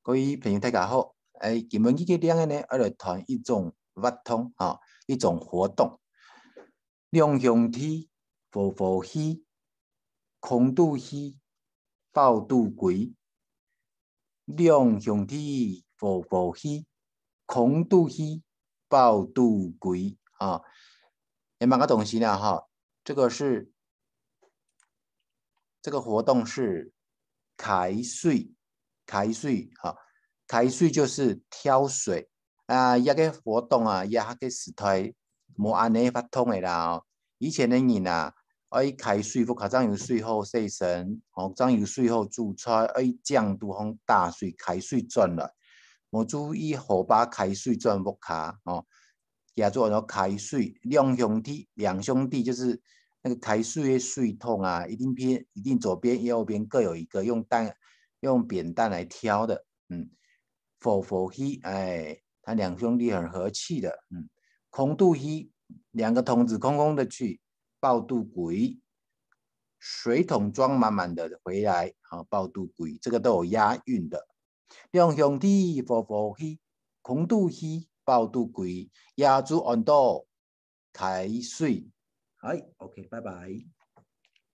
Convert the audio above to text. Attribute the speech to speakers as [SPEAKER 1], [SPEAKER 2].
[SPEAKER 1] 各位朋友大家好，今日这个两个呢，我来谈一种活动啊，一种活动。两兄弟浮浮起，空肚起，抱肚跪。两兄弟浮浮起，空肚起，抱肚跪啊。你蛮个东西呢哈？这个活动是开水，开水哈。开水就是挑水啊，一个活动啊，一个时代无安尼发通的啦。以前的人啊，爱开水，不较早有水后洗身，哦，早有水后煮菜，爱酱都放大水，开水转来，无注意火把开水转不卡哦，叫做开水。两兄弟就是那个开水的水桶啊，一定左边右边各有一个用扁担来挑的，佛佛希，他两兄弟很和气的，空肚希，两个童子空空的去，抱肚鬼，水桶装满满的回来，好抱肚鬼，这个都有押韵的。两兄弟佛佛希，空肚希，抱肚鬼，压住安道开水，好 ，OK，拜拜。